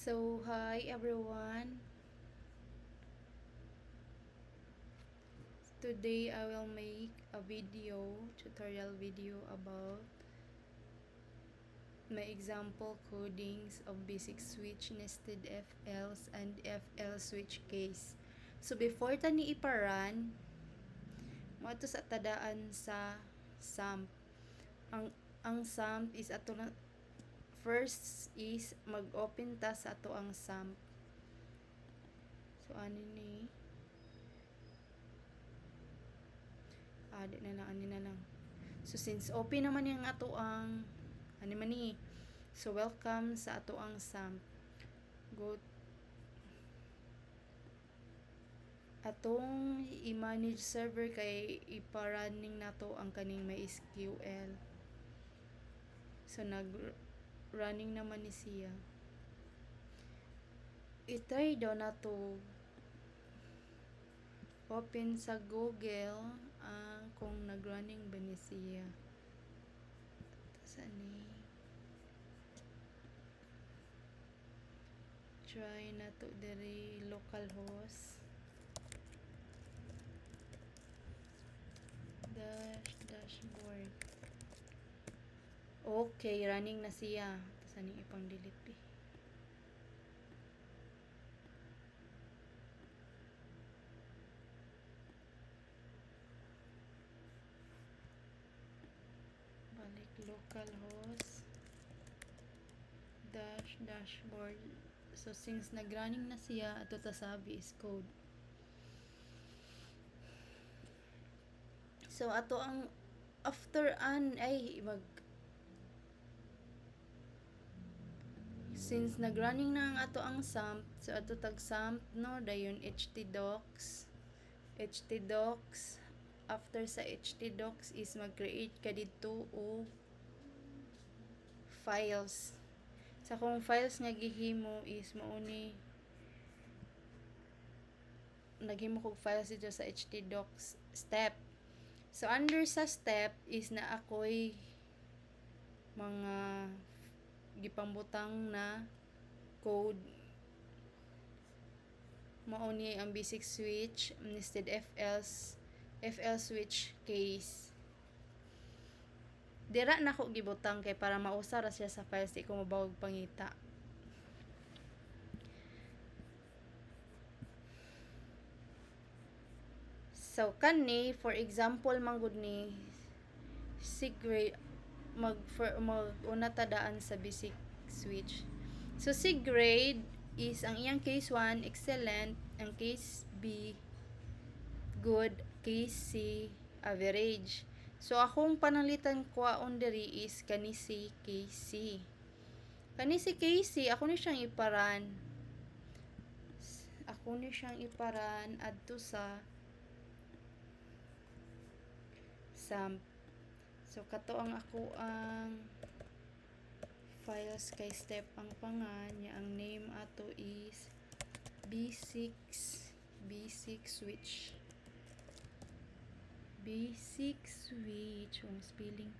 So, hi everyone. Today I will make a tutorial video about my example codings of basic switch, nested FLs, and FL switch case. So, before tani iparan, mo ato sa tadaan sa SAMP. Ang SAMP is ato na first is mag-open ta sa ato ang SAMP. So, ano ni? Di na lang, ani na lang. So, since open naman yung ato ang ano man ni. So, welcome sa ato ang SAMP. Go atong i-manage server kay ipa-running nato ang kaning MySQL. So, nag-running naman ni siya. I-try daw na to open sa Google kung nag-running ba ni siya. Saan ni? Try na to diri localhost dashboard. Okay, running na siya. Saan yung ipang delete eh? Balik localhost dashboard. So, since nag-running na siya, ato tasabi is code. So, ato ang after since nag-running na ang ato ang SAMP, so ato tag SAMP no, dayon htdocs. After sa htdocs is mag-create ka dito o files. Sa kung files nga gihimo is mauni naghimo kog files dito sa htdocs step. So, under sa step is na ako'y mga gipangbutang na code. Mauni ang basic switch, nested FL switch case. Dira na ko gibutang kay para mausar siya sa files di ko mabawag pangita. So, kani, for example, manggod ni SigGrade, una tadaan sa basic switch. So, SigGrade is, ang iyang case 1, excellent, ang case B, good, case C, average. So, akong panalitan ko on diri is kani si case C. Kani si case C, ako ni siyang iparan adto sa SAMP. So, kato ang ako ang files kay step ang pangan niya. Ang name ato is B6 switch. B6 switch. Ang spelling.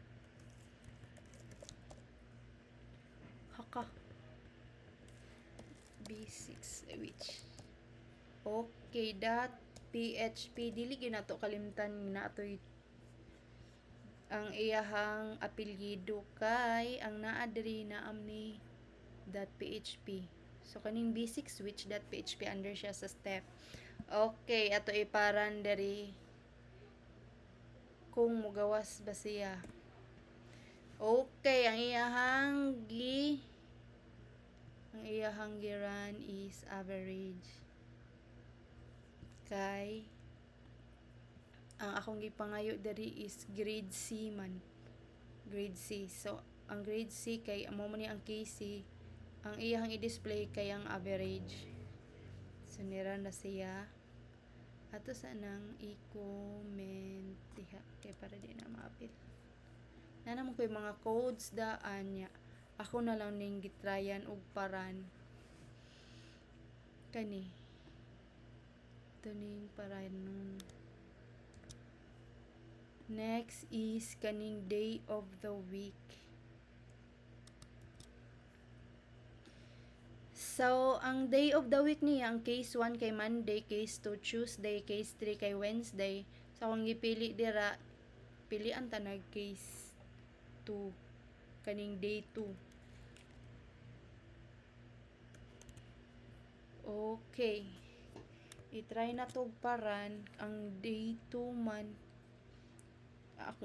Haka. B6 switch. Okay, .php. Dili ginato kalimtan na ato ang iyahang apelyido kay ang naa diri na amni .php. So, kaning basic switch .php under siya sa step. Okay, ato iparan diri kung mugawas ba siya. Okay, ang iyahang giran is average. Kay ang akong gipangayo diri is grade C man. Grade C. So, ang grade C kay amo man ni ang KC, ang iyang i-display kay ang average. So, nira na siya. Ato sa nang i-comment diha kay para di na maapil. Nanamo ko'y mga codes daan niya. Ako na lang ning gitrayan og paran. Kani. Ito ning paran nun. Next is kaning day of the week. So, ang day of the week niya, ang case 1 kay Monday, case 2 Tuesday, case 3 kay Wednesday. So, kung gipili dira, pilian ta nag case 2, kaning day 2. Okay. I-try na tugparan ang day 2 man.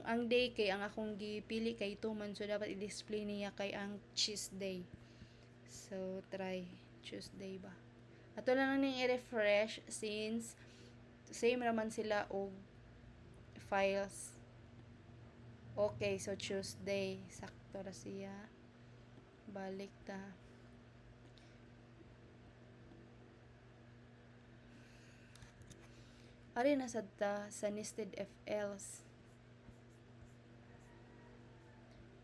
Ang day kay ang akong gipili kay 2 man, so dapat i-display niya kay ang Tuesday. So, try Tuesday ba. Ato lang ning i-refresh since same naman sila og files. Okay, so Tuesday. Sakto ra siya. Balik ta. Ari na sad ta sa nested FLs.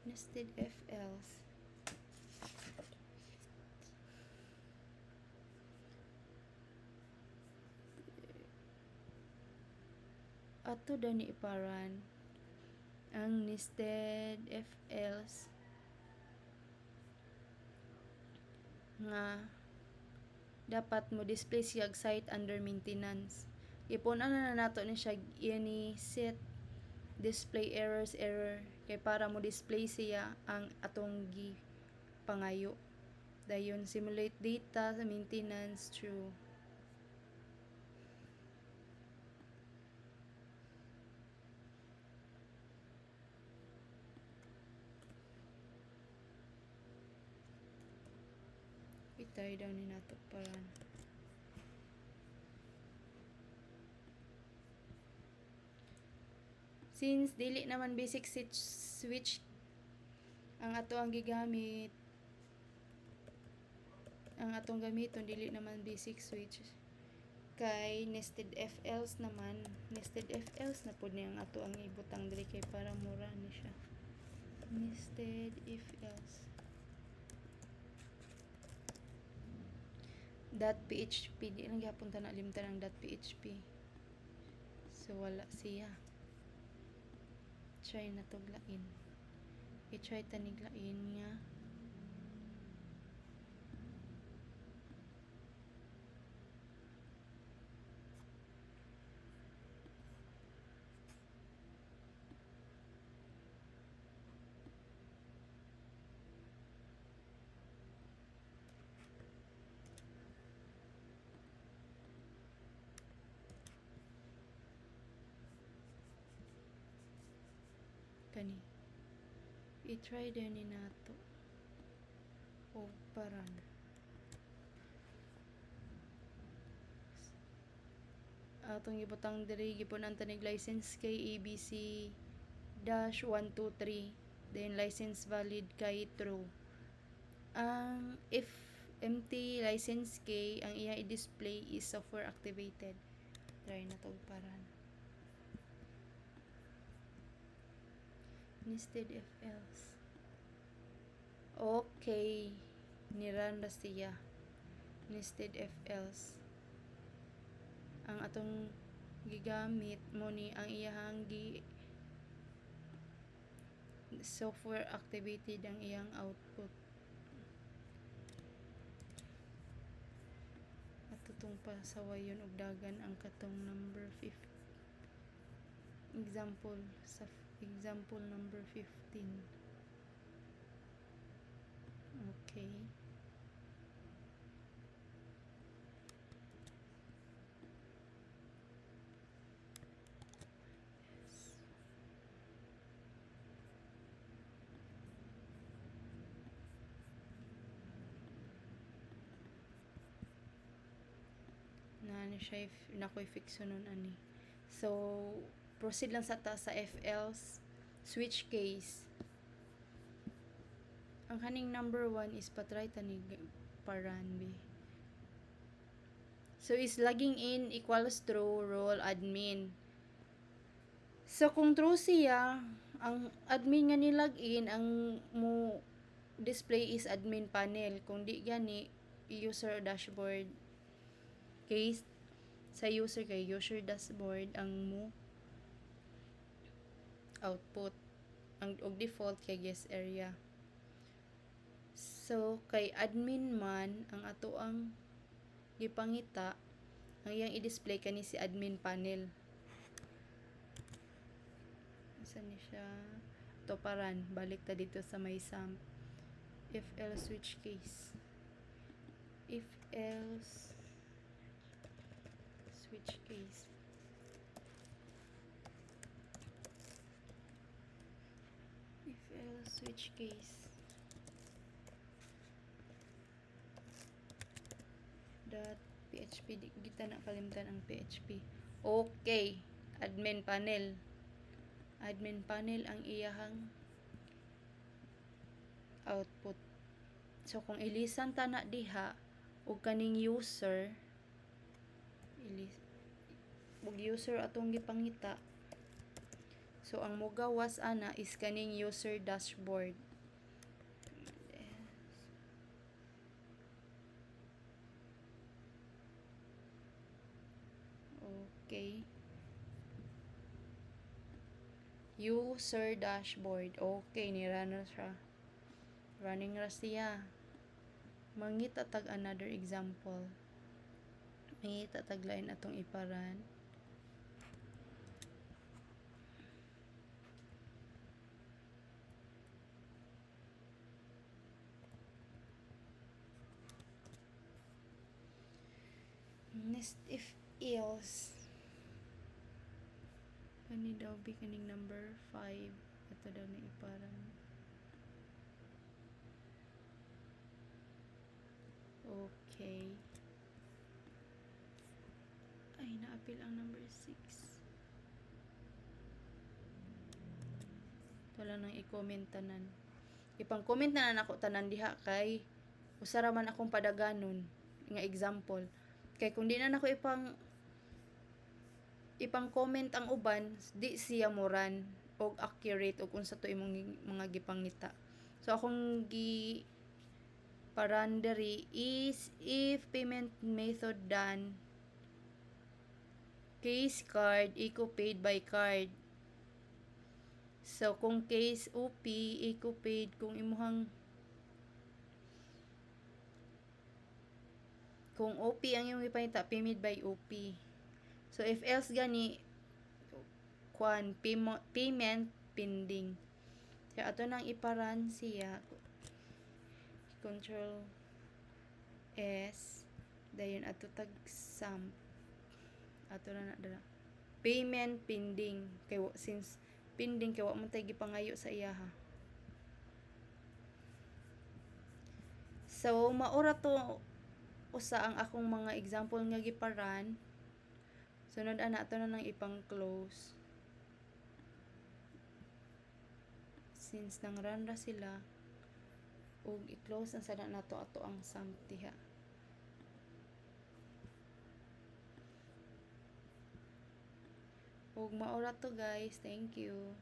Nested FLs. Ato daw ni iparan ang nested FLs nga dapat mo display siya site under maintenance. Ipunan na nato ni siya ini set display error kay para mo display siya ang atong gi pangayo. Dayon simulate data sa maintenance true. I-try daw ni nato paran. Since dili naman basic switch ang ato ang gigamit, ang atong gamiton dili naman basic switch kay nested FLs naman. Nested FLs na pud ni ang ato ang ibutang diri kay para mura ni siya. Nested FLs .php di lang gyapon ta na limtan ang .php, so wala siya. Try na to glain. I-try ta ni glain nga kani. I-try din ni nato o paran. Atong ibutang diri gipunan tanig license kay ABC dash 123, then license valid kay true. Ang if empty license kay ang iya i-display is software activated. Try na to paran. Nested FLs. Okay, niran na siya. Nested FLs. Ang atong gigamit mo ni ang iyang software activated ang iyang output. At tutong pasawayon og dagan ang katong number 5. Example number 15. Okay. Na siya nakoy fix nun ani. So proceed lang sa FLs switch case. Ang kaning number 1 is patry tanig paran be. So is logging in equals true role admin. So kung true siya, ang admin nga ni login, ang mo display is admin panel. Kung di gani user dashboard case sa user kay user dashboard ang mo output ang og default kay guest area. So kay admin man ang ato ang gipangita, ang iyang i-display kani si admin panel. Saan ni siya? To paran, balik ta dito sa may sum. If else switch case. If else switch case. If else switch case. Dot PHP, di kita na kalimtan ang PHP. Okay, admin panel. Admin panel ang iyahang output. So kung ilisan ta na diha ug kaning user, ug user atong gipangita, so ang mogawas ana is kaning user dashboard. Okay, user dashboard. Okay, nira na siya, running ra siya. Mangita tag another example. Mangita tag lain atong iparan. Next if else. Kani daw be kaning number 5. Ito daw na iparan. Okay. Ay, naapil ang number 6. Ito lang nang i-comment tanan. Ipang-comment na ako tanan diha kay usara man akong padaganon nga example. Kay kung di na nako ipang-comment ang uban, di siya moran og accurate og unsa to imong mga gipangita. So akong paran diri is if payment method done case card equal paid by card. So kung case OP equal paid kung OP ang imong ipangita, payment by OP. So if else gani payment pending. So ato nang iparan siya, Control S, dayon ato tag sum, ato na dala payment pending, kay since pending kay wa man tay gipangayo sa iya ha. So maura to usa ang akong mga example nga giparan. Sunod ana ato na nang ipang close, since nang run ra sila, ug i-close ang sada nato ato ang sum diha. Ug maura to guys, thank you.